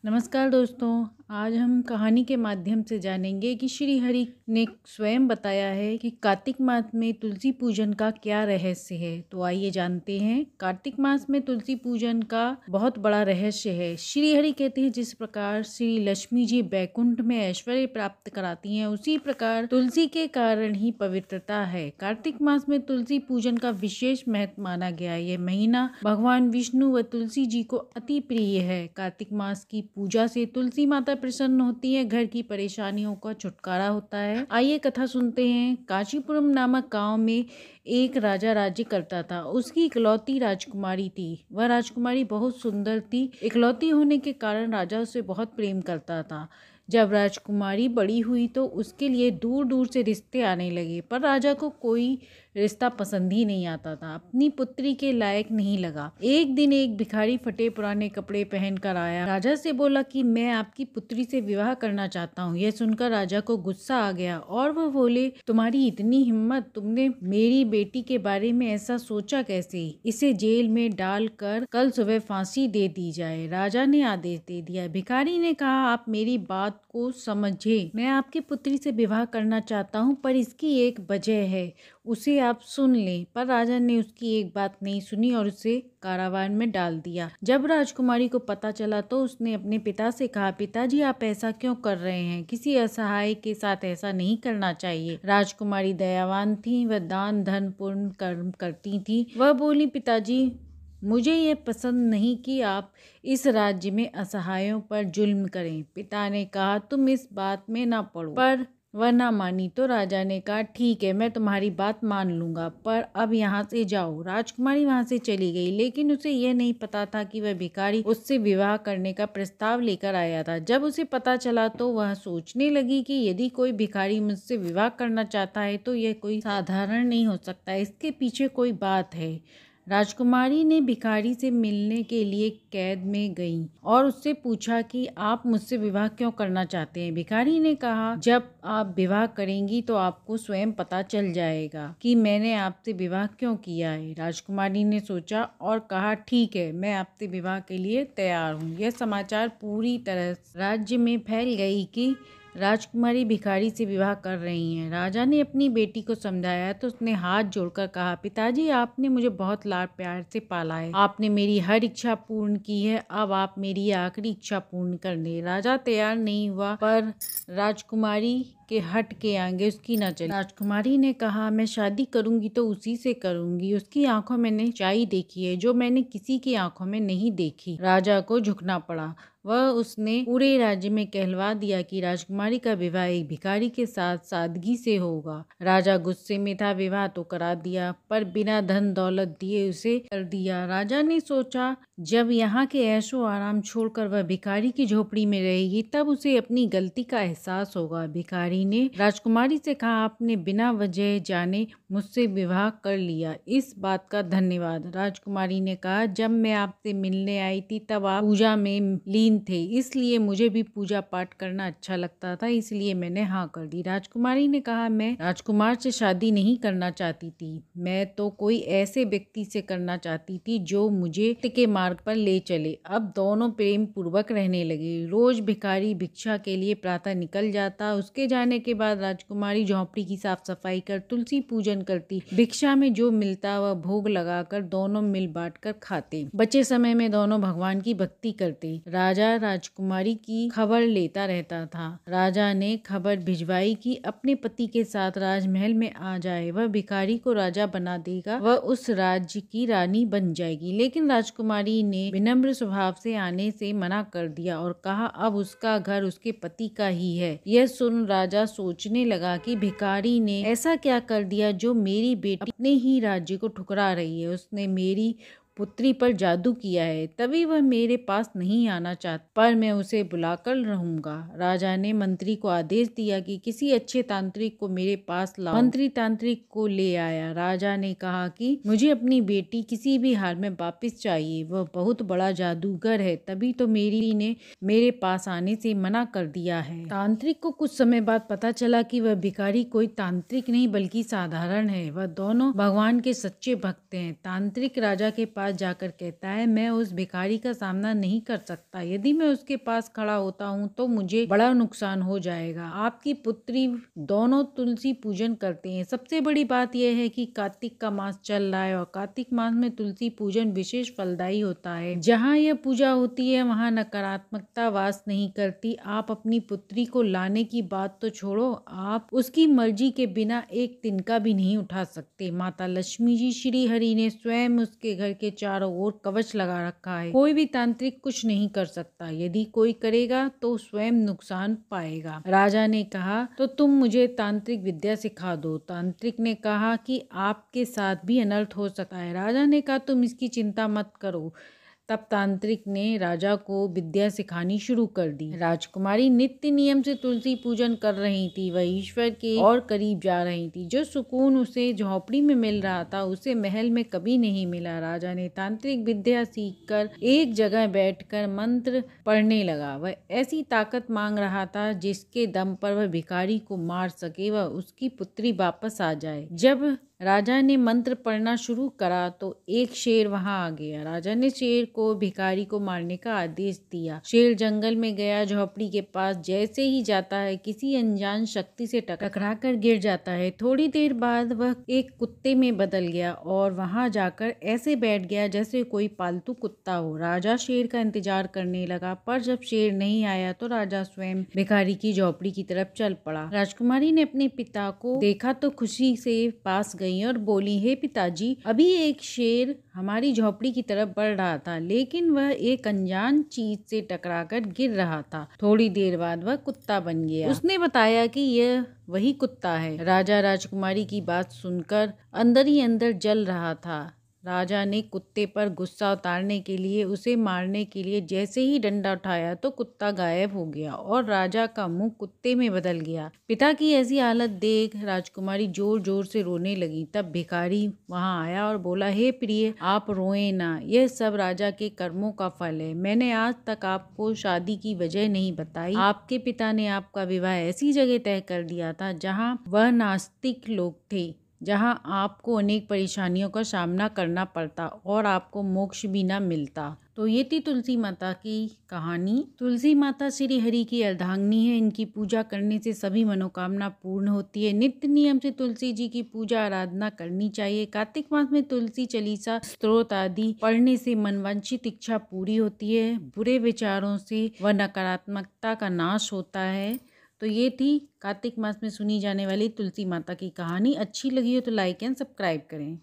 नमस्कार दोस्तों, आज हम कहानी के माध्यम से जानेंगे कि श्री हरि ने स्वयं बताया है कि कार्तिक मास में तुलसी पूजन का क्या रहस्य है। तो आइए जानते हैं। कार्तिक मास में तुलसी पूजन का बहुत बड़ा रहस्य है। श्री हरि कहते हैं जिस प्रकार श्री लक्ष्मी जी बैकुंठ में ऐश्वर्य प्राप्त कराती हैं, उसी प्रकार तुलसी के कारण ही पवित्रता है। कार्तिक मास में तुलसी पूजन का विशेष महत्व माना गया है। यह महीना भगवान विष्णु व तुलसी जी को अति प्रिय है। कार्तिक मास की पूजा से तुलसी माता प्रसन्न होती है, घर की परेशानियों का छुटकारा होता है। आइए कथा सुनते हैं। काशीपुरम नामक गांव में एक राजा राज्य करता था। उसकी इकलौती राजकुमारी थी। वह राजकुमारी बहुत सुंदर थी। इकलौती होने के कारण राजा उसे बहुत प्रेम करता था। जब राजकुमारी बड़ी हुई तो उसके लिए दूर दूर से रिश्ते आने लगे, पर राजा को कोई रिश्ता पसंद ही नहीं आता था। अपनी पुत्री के लायक नहीं लगा। एक दिन एक भिखारी फटे पुराने कपड़े पहनकर आया। राजा से बोला कि मैं आपकी पुत्री से विवाह करना चाहता हूँ। यह सुनकर राजा को गुस्सा आ गया और वह बोले, तुम्हारी इतनी हिम्मत, तुमने मेरी बेटी के बारे में ऐसा सोचा कैसे? इसे जेल में डालकर कल सुबह फांसी दे दी जाए। राजा ने आदेश दे दिया। भिखारी ने कहा, आप मेरी बात को समझे। मैं आपकी पुत्री से विवाह करना चाहता हूँ, पर इसकी एक वजह है, उसे आप सुन लें। पर राजा ने उसकी एक बात नहीं सुनी और उसे कारावास में डाल दिया। जब राजकुमारी को पता चला तो उसने अपने पिता से कहा, पिताजी आप ऐसा क्यों कर रहे हैं? किसी असहाय के साथ ऐसा नहीं करना चाहिए। राजकुमारी दयावान थी, वह दान धर्म पूर्ण कर्म करती थी। वह बोली, पिताजी मुझे ये पसंद नहीं कि आप इस राज्य में असहायों पर जुल्म करें। पिता ने कहा, तुम इस बात में ना पड़ो। पर वह ना मानी तो राजा ने कहा, ठीक है, मैं तुम्हारी बात मान लूंगा, पर अब यहाँ से जाओ। राजकुमारी वहाँ से चली गई, लेकिन उसे यह नहीं पता था कि वह भिखारी उससे विवाह करने का प्रस्ताव लेकर आया था। जब उसे पता चला तो वह सोचने लगी कि यदि कोई भिखारी मुझसे विवाह करना चाहता है तो यह कोई साधारण नहीं हो सकता, इसके पीछे कोई बात है। राजकुमारी ने भिखारी से मिलने के लिए कैद में गई और उससे पूछा कि आप मुझसे विवाह क्यों करना चाहते हैं। भिखारी ने कहा, जब आप विवाह करेंगी तो आपको स्वयं पता चल जाएगा कि मैंने आपसे विवाह क्यों किया है। राजकुमारी ने सोचा और कहा, ठीक है, मैं आपसे विवाह के लिए तैयार हूँ। यह समाचार पूरी तरह राज्य में फैल गई कि राजकुमारी भिखारी से विवाह कर रही हैं। राजा ने अपनी बेटी को समझाया तो उसने हाथ जोड़कर कहा, पिताजी आपने मुझे बहुत लाड प्यार से पाला है, आपने मेरी हर इच्छा पूर्ण की है, अब आप मेरी आखिरी इच्छा पूर्ण कर दे। राजा तैयार नहीं हुआ, पर राजकुमारी के हट के आगे उसकी न चली। राजकुमारी ने कहा, मैं शादी करूंगी तो उसी से करूंगी। उसकी आंखों में मैंने सच्चाई देखी है जो मैंने किसी की आंखों में नहीं देखी। राजा को झुकना पड़ा। उसने पूरे राज्य में कहलवा दिया कि राजकुमारी का विवाह एक भिखारी के साथ सादगी से होगा। राजा गुस्से में था। विवाह तो करा दिया, पर बिना धन दौलत दिए उसे कर दिया। राजा ने सोचा, जब यहाँ के ऐशो आराम छोड़कर वह भिखारी की झोपड़ी में रहेगी तब उसे अपनी गलती का एहसास होगा। भिखारी ने राजकुमारी से कहा, आपने बिना वजह जाने मुझसे विवाह कर लिया, इस बात का धन्यवाद। राजकुमारी ने कहा, जब मैं आपसे मिलने आई थी तब आप पूजा में लीन थे, इसलिए मुझे भी पूजा पाठ करना अच्छा लगता था, इसलिए मैंने हाँ कर दी। राजकुमारी ने कहा, मैं राजकुमार से शादी नहीं करना चाहती थी, मैं तो कोई ऐसे व्यक्ति से करना चाहती थी जो मुझे सत्य के मार्ग पर ले चले। अब दोनों प्रेम पूर्वक रहने लगे। रोज भिखारी भिक्षा के लिए प्रातः निकल जाता। उसके जाने के बाद राजकुमारी झोंपड़ी की साफ सफाई कर तुलसी पूजन करती। भिक्षा में जो मिलता वह भोग लगाकर दोनों मिल बांट कर खाते। बचे समय में दोनों भगवान की भक्ति करते। राजा राजकुमारी की खबर लेता रहता था। राजा ने खबर भिजवाई कि अपने पति के साथ राजमहल में आ जाए, वह भिखारी को राजा बना देगा, वह उस राज्य की रानी बन जाएगी। लेकिन राजकुमारी ने विनम्र स्वभाव से आने से मना कर दिया और कहा, अब उसका घर उसके पति का ही है। यह सुन राजा सोचने लगा कि भिखारी ने ऐसा क्या कर दिया जो मेरी बेटी अपने ही राज्य को ठुकरा रही है। उसने मेरी पुत्री पर जादू किया है, तभी वह मेरे पास नहीं आना चाहता, पर मैं उसे बुलाकर रहूंगा। राजा ने मंत्री को आदेश दिया कि किसी अच्छे तांत्रिक को मेरे पास लाओ। मंत्री तांत्रिक को ले आया। राजा ने कहा कि मुझे अपनी बेटी किसी भी हाल में वापस चाहिए, वह बहुत बड़ा जादूगर है, तभी तो मेरी ने मेरे पास आने से मना कर दिया है। तांत्रिक को कुछ समय बाद पता चला कि वह भिखारी कोई तांत्रिक नहीं बल्कि साधारण है। वह दोनों भगवान के सच्चे भक्त हैं। तांत्रिक राजा के पास पास जाकर कहता है, मैं उस भिखारी का सामना नहीं कर सकता। यदि मैं उसके पास खड़ा होता हूँ तो मुझे बड़ा नुकसान हो जाएगा। आपकी पुत्री दोनों तुलसी पूजन करते हैं। सबसे बड़ी बात यह है कि कार्तिक का मास चल रहा है और कार्तिक मास में तुलसी पूजन विशेष फलदायी होता है। जहाँ यह पूजा होती है वहाँ नकारात्मकता वास नहीं करती। आप अपनी पुत्री को लाने की बात तो छोड़ो, आप उसकी मर्जी के बिना एक तिनका भी नहीं उठा सकते। माता लक्ष्मी जी श्री हरि ने स्वयं उसके घर के चारों ओर कवच लगा रखा है। कोई भी तांत्रिक कुछ नहीं कर सकता। यदि कोई करेगा तो स्वयं नुकसान पाएगा। राजा ने कहा, तो तुम मुझे तांत्रिक विद्या सिखा दो। तांत्रिक ने कहा कि आपके साथ भी अनर्थ हो सकता है। राजा ने कहा, तुम इसकी चिंता मत करो। तब तांत्रिक ने राजा को विद्या सिखानी शुरू कर दी। राजकुमारी नित्य नियम से तुलसी पूजन कर रही थी। वह ईश्वर के और करीब जा रही थी। जो सुकून उसे झोपड़ी में मिल रहा था उसे महल में कभी नहीं मिला। राजा ने तांत्रिक विद्या सीखकर एक जगह बैठकर मंत्र पढ़ने लगा। वह ऐसी ताकत मांग रहा था जिसके दम पर वह भिखारी को मार सके व उसकी पुत्री वापस आ जाए। जब राजा ने मंत्र पढ़ना शुरू करा तो एक शेर वहां आ गया। राजा ने शेर को भिखारी को मारने का आदेश दिया। शेर जंगल में गया, झोपड़ी के पास जैसे ही जाता है किसी अनजान शक्ति से टकरा कर गिर जाता है। थोड़ी देर बाद वह एक कुत्ते में बदल गया और वहां जाकर ऐसे बैठ गया जैसे कोई पालतू कुत्ता हो। राजा शेर का इंतजार करने लगा, पर जब शेर नहीं आया तो राजा स्वयं भिखारी की झोपड़ी की तरफ चल पड़ा। राजकुमारी ने अपने पिता को देखा तो खुशी से पास गई और बोली, हे पिताजी, अभी एक शेर हमारी झोपड़ी की तरफ बढ़ रहा था, लेकिन वह एक अनजान चीज से टकराकर गिर रहा था। थोड़ी देर बाद वह कुत्ता बन गया। उसने बताया कि यह वही कुत्ता है। राजा राजकुमारी की बात सुनकर अंदर ही अंदर जल रहा था। राजा ने कुत्ते पर गुस्सा उतारने के लिए उसे मारने के लिए जैसे ही डंडा उठाया तो कुत्ता गायब हो गया और राजा का मुंह कुत्ते में बदल गया। पिता की ऐसी हालत देख राजकुमारी जोर जोर से रोने लगी। तब भिखारी वहां आया और बोला, हे प्रिय, आप रोए ना, यह सब राजा के कर्मों का फल है। मैंने आज तक आपको शादी की वजह नहीं बताई। आपके पिता ने आपका विवाह ऐसी जगह तय कर दिया था जहाँ वह नास्तिक लोग थे, जहां आपको अनेक परेशानियों का सामना करना पड़ता और आपको मोक्ष भी न मिलता। तो ये थी तुलसी माता की कहानी। तुलसी माता श्री हरि की अर्धांगिनी है। इनकी पूजा करने से सभी मनोकामना पूर्ण होती है। नित्य नियम से तुलसी जी की पूजा आराधना करनी चाहिए। कार्तिक मास में तुलसी चालीसा, स्तोत्र आदि पढ़ने से मनवांछित इच्छा पूरी होती है। बुरे विचारों से व नकारात्मकता का नाश होता है। तो ये थी कार्तिक मास में सुनी जाने वाली तुलसी माता की कहानी। अच्छी लगी हो तो लाइक एंड सब्सक्राइब करें।